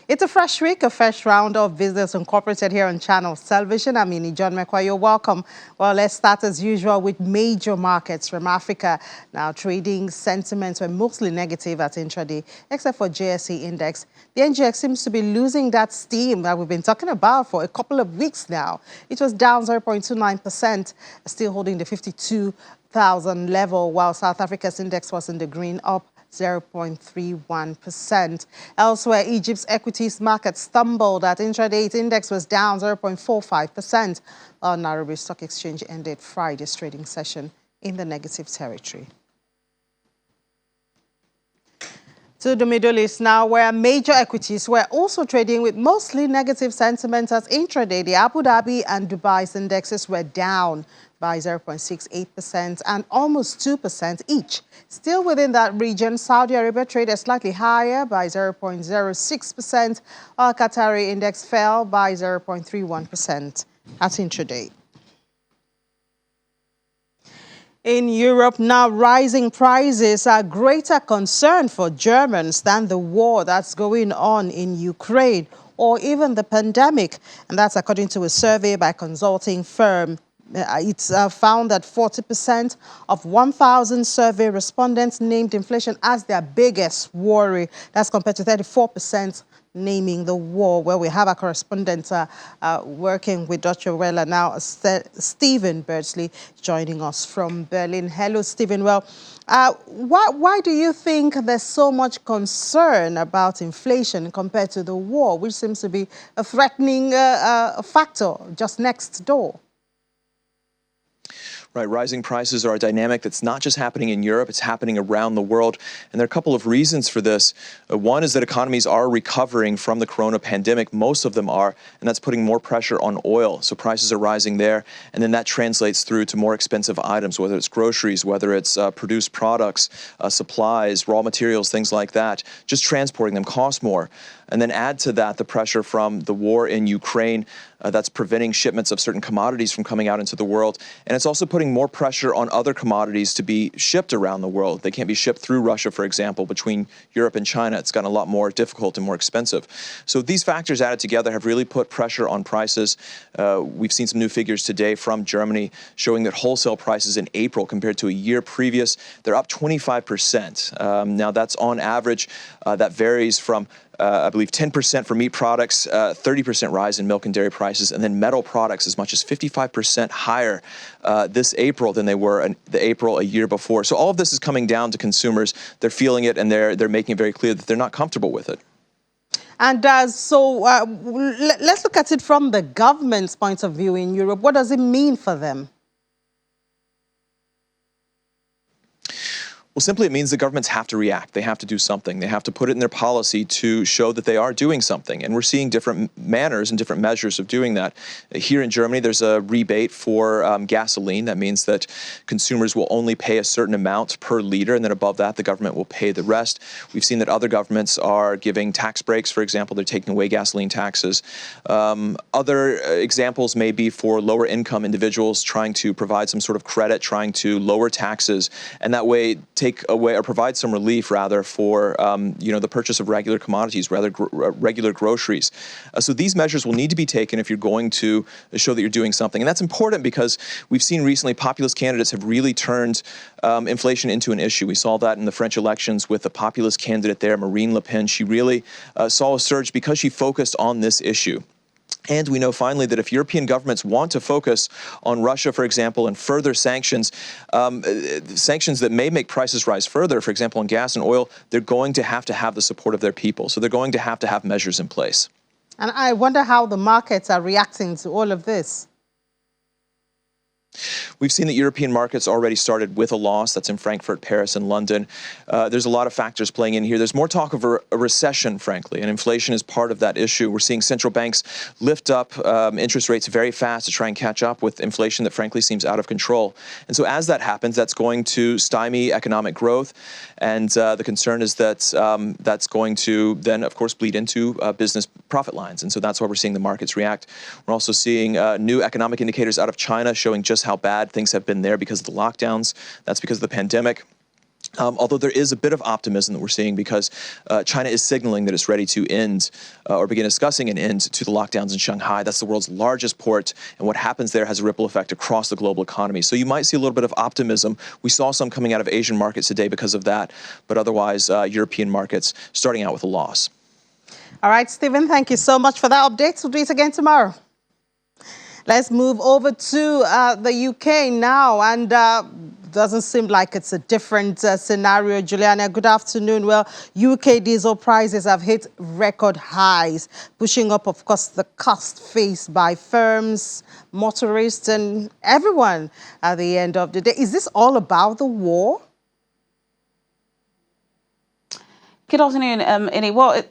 It's a fresh week, a fresh round of Business Incorporated here on Channels Television. I'm Ini John McQuay. You're welcome. Well, let's start as usual with major markets from Africa. Now, trading sentiments were mostly negative at intraday, except for JSE index. The NGX seems to be losing that steam that we've been talking about for a couple of weeks now. It was down 0.29%, still holding the 52,000 level, while South Africa's index was in the green, up 0.31%. Elsewhere, Egypt's equities market stumbled. At intraday, its index was down 0.45%. While Nairobi Stock Exchange ended Friday's trading session in the negative territory. To the Middle East now, where major equities were also trading with mostly negative sentiment as intraday. The Abu Dhabi and Dubai's indexes were down by 0.68% and almost 2% each. Still within that region, Saudi Arabia traded slightly higher by 0.06%, while Qatari index fell by 0.31% at intraday. In Europe now, rising prices are greater concern for Germans than the war that's going on in Ukraine or even the pandemic. And that's according to a survey by a consulting firm. It's found that 40% of 1,000 survey respondents named inflation as their biggest worry. That's compared to 34% naming the war, where we have a correspondent working with Deutsche Welle now, Stephen Birdsley, joining us from Berlin. Hello, Stephen. Well, why do you think there's so much concern about inflation compared to the war, which seems to be a threatening factor just next door? Right, rising prices are a dynamic that's not just happening in Europe, it's happening around the world. And there are a couple of reasons for this. One is that economies are recovering from the corona pandemic. Most of them are, and that's putting more pressure on oil. So prices are rising there, and then that translates through to more expensive items, whether it's groceries, whether it's produced products, supplies, raw materials, things like that. Just transporting them costs more. And then add to that the pressure from the war in Ukraine that's preventing shipments of certain commodities from coming out into the world. And it's also putting more pressure on other commodities to be shipped around the world. They can't be shipped through Russia, for example, between Europe and China. It's gotten a lot more difficult and more expensive. So these factors added together have really put pressure on prices. We've seen some new figures today from Germany showing that wholesale prices in April compared to a year previous, they're up 25%. Now that's on average. That varies from I believe 10% for meat products, 30% rise in milk and dairy prices, and then metal products as much as 55% higher this April than they were in the April a year before. So all of this is coming down to consumers. They're feeling it, and they're making it very clear that they're not comfortable with it. And let's look at it from the government's point of view in Europe. What does it mean for them? Well, simply it means the governments have to react. They have to do something. They have to put it in their policy to show that they are doing something. And we're seeing different manners and different measures of doing that. Here in Germany, there's a rebate for gasoline. That means that consumers will only pay a certain amount per liter, and then above that, the government will pay the rest. We've seen that other governments are giving tax breaks. For example, they're taking away gasoline taxes. Other examples may be for lower income individuals trying to provide some sort of credit, trying to lower taxes, and that way take away or provide some relief rather for the purchase of regular commodities, regular groceries. So these measures will need to be taken if you're going to show that you're doing something. And that's important because we've seen recently populist candidates have really turned inflation into an issue. We saw that in the French elections with the populist candidate there, Marine Le Pen. She really saw a surge because she focused on this issue. And we know finally that if European governments want to focus on Russia, for example, and further sanctions, sanctions that may make prices rise further, for example, on gas and oil, they're going to have the support of their people. So they're going to have measures in place. And I wonder how the markets are reacting to all of this. We've seen that European markets already started with a loss. That's in Frankfurt, Paris, and London. There's a lot of factors playing in here. There's more talk of a recession, frankly, and inflation is part of that issue. We're seeing central banks lift up interest rates very fast to try and catch up with inflation that, frankly, seems out of control. And so as that happens, that's going to stymie economic growth. And the concern is that that's going to then, of course, bleed into business profit lines. And so that's why we're seeing the markets react. We're also seeing new economic indicators out of China showing just how bad things have been there because of the lockdowns. That's because of the pandemic. Although there is a bit of optimism that we're seeing because China is signaling that it's ready to end or begin discussing an end to the lockdowns in Shanghai. That's the world's largest port, and what happens there has a ripple effect across the global economy. So you might see a little bit of optimism. We saw some coming out of Asian markets today because of that, but otherwise European markets starting out with a loss. All right, Stephen, thank you so much for that update. We'll do it again tomorrow. Let's move over to the UK now, and doesn't seem like it's a different scenario. Juliana, good afternoon. Well, UK diesel prices have hit record highs, pushing up, of course, the cost faced by firms, motorists, and everyone at the end of the day. Is this all about the war? Good afternoon, Innie. Well,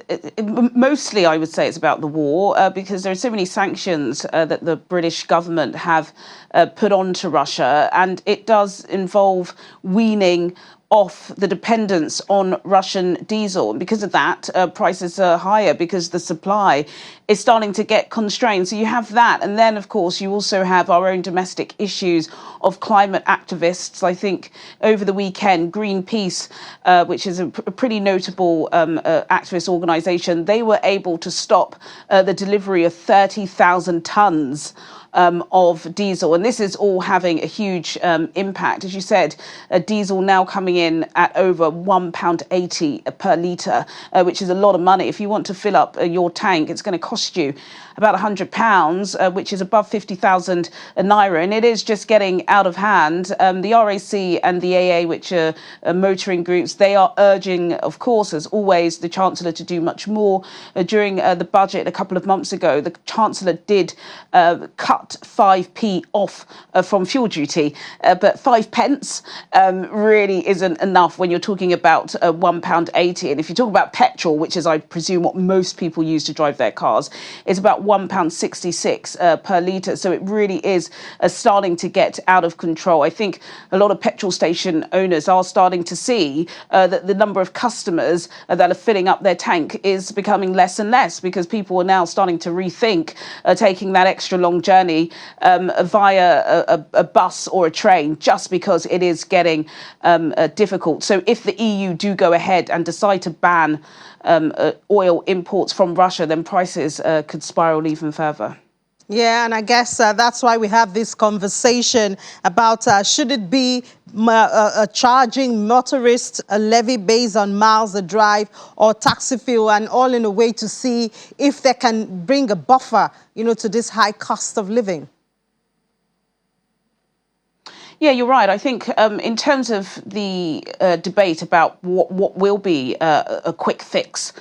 mostly I would say it's about the war because there are so many sanctions that the British government have put onto Russia, and it does involve weaning off the dependence on Russian diesel. And because of that, prices are higher because the supply is starting to get constrained. So you have that. And then, of course, you also have our own domestic issues of climate activists. I think over the weekend, Greenpeace, which is a pretty notable activist organisation, they were able to stop the delivery of 30,000 tonnes of diesel. And this is all having a huge impact. As you said, diesel now coming in at over £1.80 per litre, which is a lot of money. If you want to fill up your tank, it's going to cost you about £100, which is above 50,000 naira. And it is just getting out of hand. The RAC and the AA, which are motoring groups, they are urging, of course, as always, the Chancellor to do much more. During the budget a couple of months ago, the Chancellor did cut 5p off from fuel duty, but 5 pence really isn't enough when you're talking about £1.80. And if you talk about petrol, which is, I presume, what most people use to drive their cars, it's about £1.66 per litre. So it really is starting to get out of control. I think a lot of petrol station owners are starting to see that the number of customers that are filling up their tank is becoming less and less because people are now starting to rethink taking that extra long journey via a bus or a train just because it is getting difficult. So if the EU do go ahead and decide to ban oil imports from Russia, then prices could spiral even further. Yeah, and I guess that's why we have this conversation about should it be charging motorists a levy based on miles they drive or taxi fuel, and all in a way to see if they can bring a buffer, to this high cost of living. Yeah, you're right. I think in terms of the debate about what will be a quick fix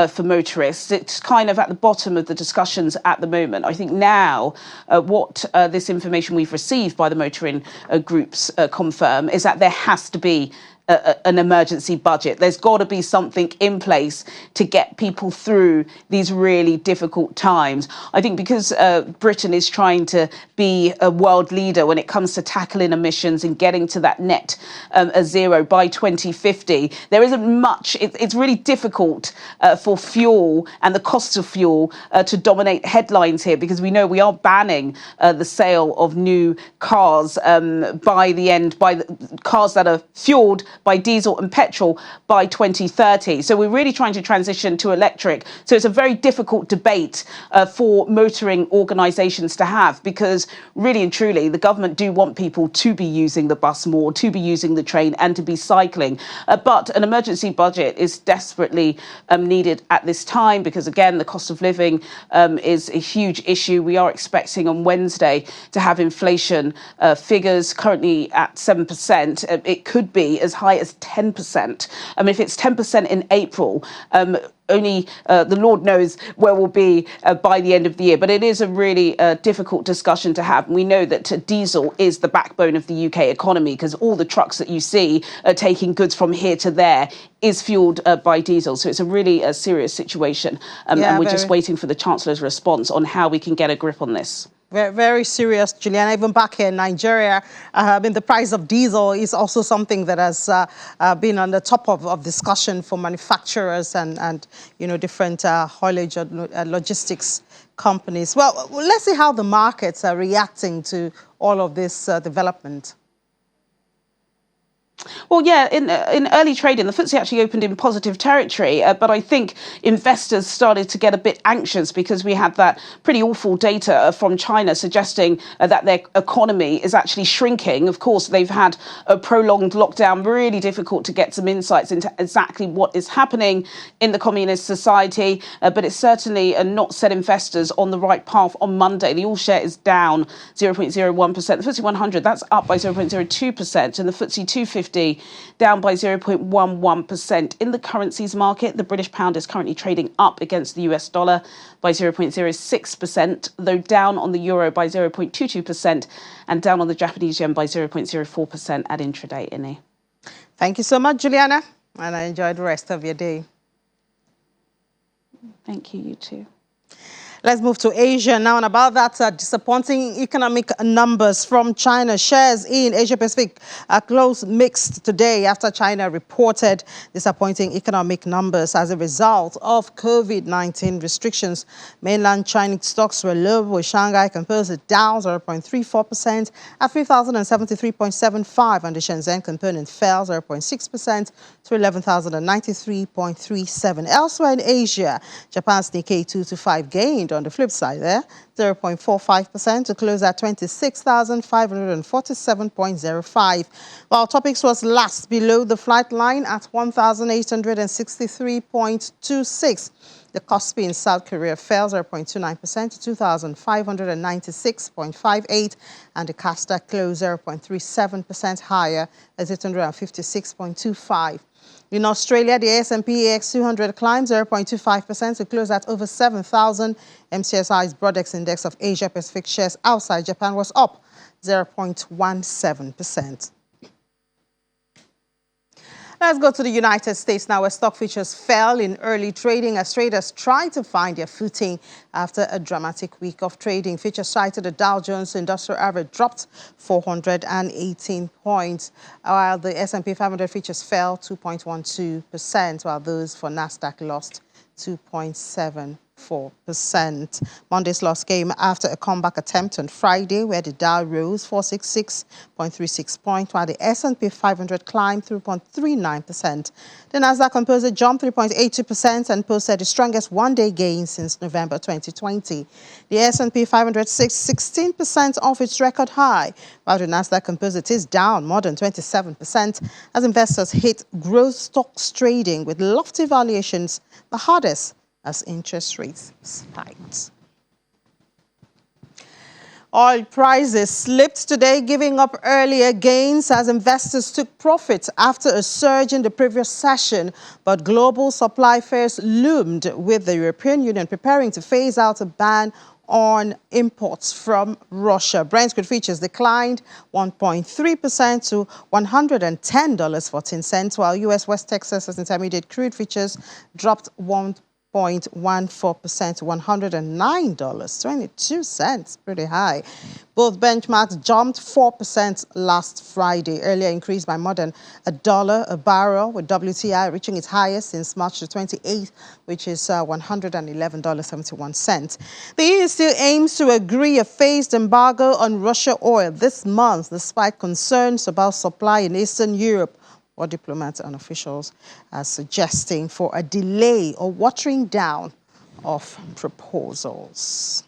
for motorists, it's kind of at the bottom of the discussions at the moment. I think now what this information we've received by the motoring groups confirm is that there has to be an emergency budget. There's got to be something in place to get people through these really difficult times. I think because Britain is trying to be a world leader when it comes to tackling emissions and getting to that net zero by 2050, there isn't much. It's really difficult for fuel and the cost of fuel to dominate headlines here because we know we are banning the sale of new cars by the cars that are fueled by diesel and petrol by 2030. So we're really trying to transition to electric. So it's a very difficult debate for motoring organisations to have because really and truly the government do want people to be using the bus more, to be using the train and to be cycling. But an emergency budget is desperately needed at this time because, again, the cost of living is a huge issue. We are expecting on Wednesday to have inflation figures currently at 7%. It could be as high as 10%. I mean, if it's 10% in April, only the Lord knows where we'll be by the end of the year. But it is a really difficult discussion to have. We know that diesel is the backbone of the UK economy because all the trucks that you see taking goods from here to there is fueled by diesel. So it's a really serious situation. And we're just waiting for the Chancellor's response on how we can get a grip on this. Very, very serious, Juliana. Even back here in Nigeria, the price of diesel is also something that has been on the top of discussion for manufacturers and different haulage logistics companies. Well, let's see how the markets are reacting to all of this development. Well, yeah, in early trading, the FTSE actually opened in positive territory, but I think investors started to get a bit anxious because we had that pretty awful data from China suggesting that their economy is actually shrinking. Of course, they've had a prolonged lockdown, really difficult to get some insights into exactly what is happening in the communist society, but it's certainly not set investors on the right path on Monday. The all share is down 0.01%. The FTSE 100, that's up by 0.02%, and the FTSE 250 down by 0.11%. In the currencies market, the British pound is currently trading up against the US dollar by 0.06%, though down on the euro by 0.22% and down on the Japanese yen by 0.04% at intraday, Inni. Thank you so much, Juliana, and I enjoy the rest of your day. Thank you, you too. Let's move to Asia now, and about that disappointing economic numbers from China. Shares in Asia-Pacific are closed mixed today after China reported disappointing economic numbers as a result of COVID-19 restrictions. Mainland Chinese stocks were low, with Shanghai Composite down 0.34% at 3,073.75, and the Shenzhen Component fell 0.6% to 11,093.37. Elsewhere in Asia, Japan's Nikkei 225 gained on the flip side there, 0.45% to close at 26,547.05. While Topics was last below the flight line at 1,863.26. The Kospi in South Korea fell 0.29% to 2,596.58, and the Kasta closed 0.37% higher at 856.25. In Australia, the S&P AX 200 climbed 0.25% to close at over 7,000. MCSI's Broadex Index of Asia-Pacific shares outside Japan was up 0.17%. Let's go to the United States now, where stock futures fell in early trading as traders tried to find their footing after a dramatic week of trading. Futures cited the Dow Jones Industrial Average dropped 418 points, while the S&P 500 futures fell 2.12%, while those for Nasdaq lost 2.74%. Monday's loss came after a comeback attempt on Friday, where the Dow rose 466.36 points, while the S&P 500 climbed 3.39%. The Nasdaq Composite jumped 3.82% and posted the strongest one-day gain since November 2020. The S&P 500 16% off its record high, while the Nasdaq Composite is down more than 27% as investors hit growth stocks trading with lofty valuations, the hardest as interest rates spiked. Oil prices slipped today, giving up earlier gains as investors took profits after a surge in the previous session. But global supply fears loomed, with the European Union preparing to phase out a ban on imports from Russia. Brent crude futures declined 1.3% to $110.14, while U.S. West Texas Intermediate crude futures dropped 1.14% to $109.22. Pretty high. Both benchmarks jumped 4% last Friday. Earlier increased by more than $1 a barrel, with WTI reaching its highest since March the 28th, which is $111.71. The EU still aims to agree a phased embargo on Russia oil this month, despite concerns about supply in Eastern Europe, what diplomats and officials are suggesting for a delay or watering down of proposals.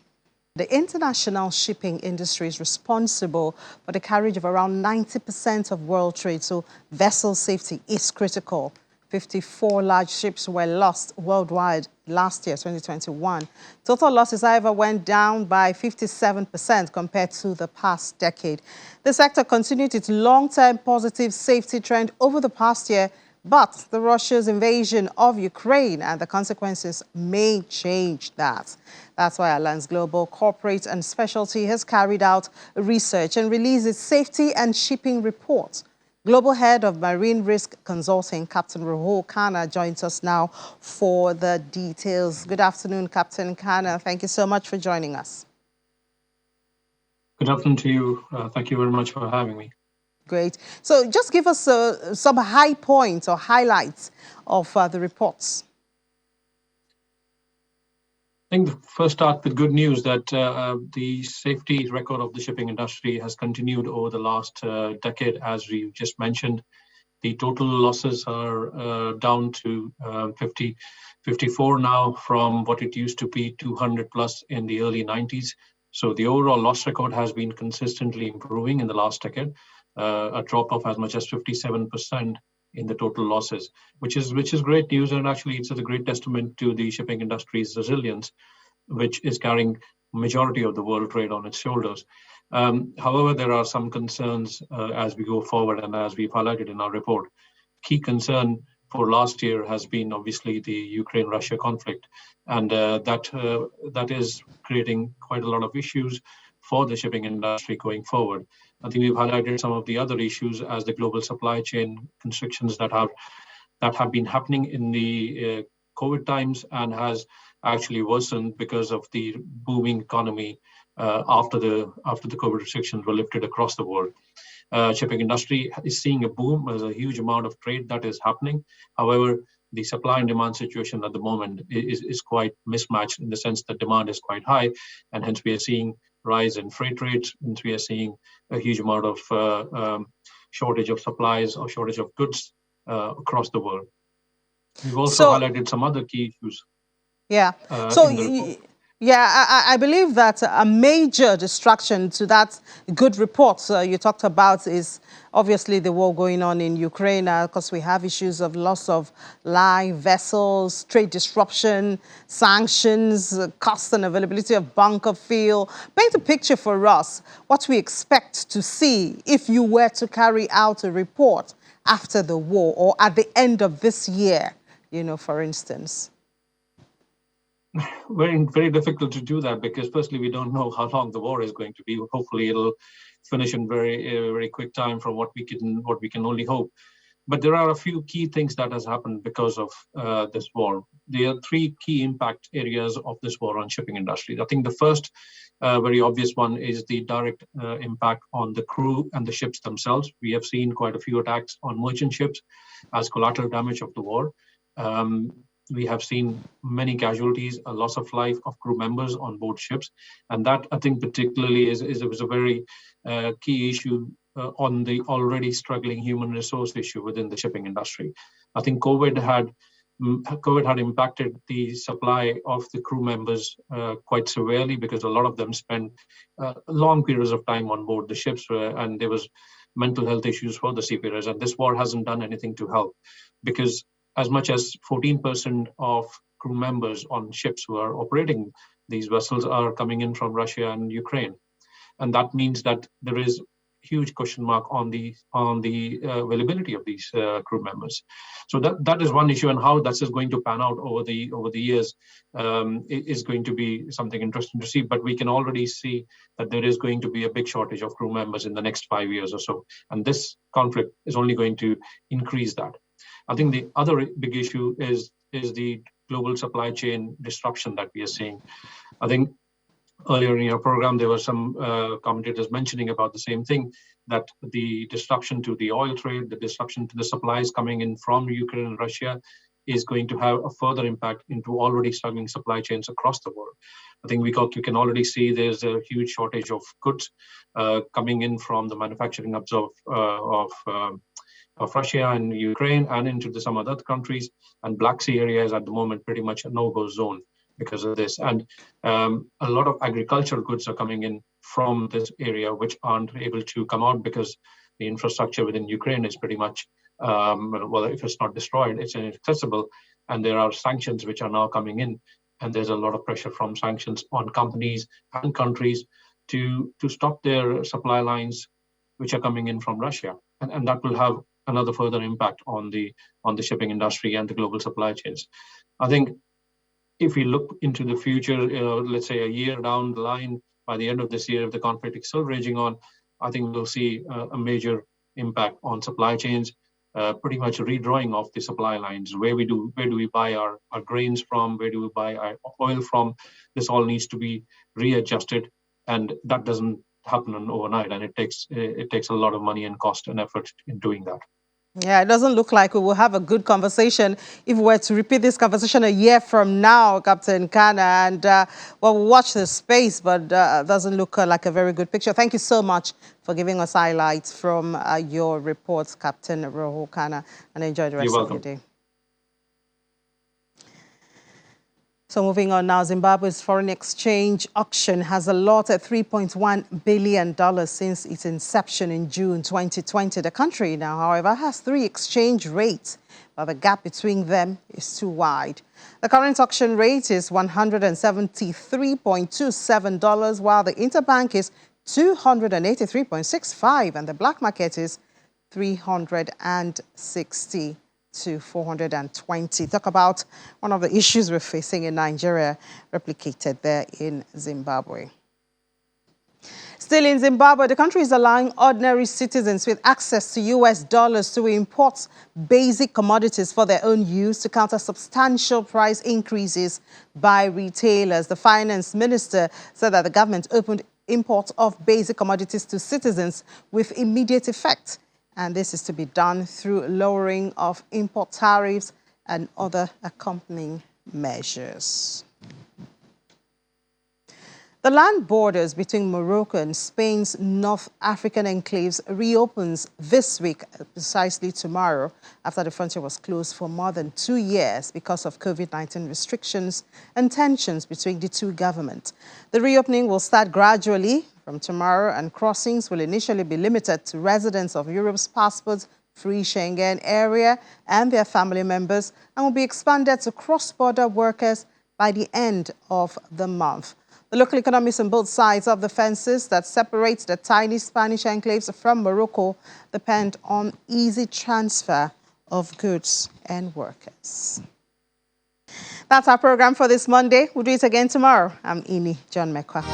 The international shipping industry is responsible for the carriage of around 90% of world trade, so vessel safety is critical. 54 large ships were lost worldwide last year, 2021. Total losses, however, went down by 57% compared to the past decade. The sector continued its long-term positive safety trend over the past year, but the Russia's invasion of Ukraine and the consequences may change that. That's why Alliance Global Corporate and Specialty has carried out research and released its safety and shipping report. Global Head of Marine Risk Consulting, Captain Rahul Khanna, joins us now for the details. Good afternoon, Captain Khanna. Thank you so much for joining us. Good afternoon to you. Thank you very much for having me. Great. So just give us some high points or highlights of the reports. I think the first start with good news that the safety record of the shipping industry has continued over the last decade, as we just mentioned. The total losses are down to 54 now from what it used to be 200 plus in the early 90s. So the overall loss record has been consistently improving in the last decade, a drop of as much as 57% in the total losses, which is great news, and actually it's a great testament to the shipping industry's resilience, which is carrying majority of the world trade on its shoulders. However, there are some concerns as we go forward, and as we've highlighted in our report. Key concern for last year has been obviously the Ukraine-Russia conflict, and that is creating quite a lot of issues for the shipping industry going forward. I think we've highlighted some of the other issues as the global supply chain constrictions that have been happening in the COVID times and has actually worsened because of the booming economy after the COVID restrictions were lifted across the world. Shipping industry is seeing a boom. There's a huge amount of trade that is happening. However, the supply and demand situation at the moment is quite mismatched in the sense that demand is quite high, and hence we are seeing rise in freight rates, and we are seeing a huge amount of shortage of supplies or shortage of goods across the world. We've also So, highlighted some other key issues yeah. So, in the report. yeah, I believe that a major distraction to that good report you talked about is obviously the war going on in Ukraine, because we have issues of loss of live vessels, trade disruption, sanctions, cost and availability of bunker fuel. Paint a picture for us what we expect to see if you were to carry out a report after the war or at the end of this year, for instance. Very difficult to do that because firstly we don't know how long the war is going to be. Hopefully it'll finish in very quick time from what we can only hope. But there are a few key things that has happened because of this war. There are three key impact areas of this war on shipping industry. I think the first very obvious one is the direct impact on the crew and the ships themselves. We have seen quite a few attacks on merchant ships as collateral damage of the war. We have seen many casualties, a loss of life of crew members on board ships. And that, I think, particularly was a very key issue on the already struggling human resource issue within the shipping industry. I think COVID had impacted the supply of the crew members quite severely because a lot of them spent long periods of time on board the ships and there was mental health issues for the seafarers. And this war hasn't done anything to help because as much as 14% of crew members on ships who are operating these vessels are coming in from Russia and Ukraine. And that means that there is huge question mark on the availability of these crew members. So that is one issue, and how that is going to pan out over the years is going to be something interesting to see. But we can already see that there is going to be a big shortage of crew members in the next 5 years or so, and this conflict is only going to increase that. I think the other big issue is the global supply chain disruption that we are seeing. I think earlier in your program, there were some commentators mentioning about the same thing, that the disruption to the oil trade, the disruption to the supplies coming in from Ukraine and Russia is going to have a further impact into already struggling supply chains across the world. I think you can already see there's a huge shortage of goods coming in from the manufacturing hubs of Russia and Ukraine and into some other countries. And Black Sea area is at the moment pretty much a no-go zone because of this. And a lot of agricultural goods are coming in from this area, which aren't able to come out because the infrastructure within Ukraine is pretty much, well, if it's not destroyed, it's inaccessible. And there are sanctions which are now coming in. And there's a lot of pressure from sanctions on companies and countries to stop their supply lines which are coming in from Russia. And that will have another further impact on the shipping industry and the global supply chains. I think if we look into the future, let's say a year down the line, by the end of this year, if the conflict is still raging on, I think we'll see a major impact on supply chains, pretty much redrawing of the supply lines. Where do we buy our grains from? Where do we buy our oil from? This all needs to be readjusted, and that doesn't happen overnight, and it takes a lot of money and cost and effort in doing that. Yeah, it doesn't look like we will have a good conversation if we were to repeat this conversation a year from now, Captain Kana. And well, we'll watch the space, but doesn't look like a very good picture. Thank you so much for giving us highlights from your reports, Captain Roho Kana, and enjoy the You're rest of your welcome. day. So moving on now, Zimbabwe's foreign exchange auction has allotted $3.1 billion since its inception in June 2020. The country now, however, has 3 exchange rates, but the gap between them is too wide. The current auction rate is $173.27, while the interbank is $283.65, and the black market is $360 to 420. Talk about one of the issues we're facing in Nigeria, replicated there in Zimbabwe. Still in Zimbabwe, the country is allowing ordinary citizens with access to US dollars to import basic commodities for their own use to counter substantial price increases by retailers. The finance minister said that the government opened import of basic commodities to citizens with immediate effect. And this is to be done through lowering of import tariffs and other accompanying measures. The land borders between Morocco and Spain's North African enclaves reopens this week, precisely tomorrow, after the frontier was closed for more than 2 years because of COVID-19 restrictions and tensions between the two governments. The reopening will start gradually from tomorrow, and crossings will initially be limited to residents of Europe's passport-free Schengen area and their family members, and will be expanded to cross-border workers by the end of the month. The local economists on both sides of the fences that separate the tiny Spanish enclaves from Morocco depend on easy transfer of goods and workers. That's our program for this Monday. We'll do it again tomorrow. I'm Ini John Mekwa.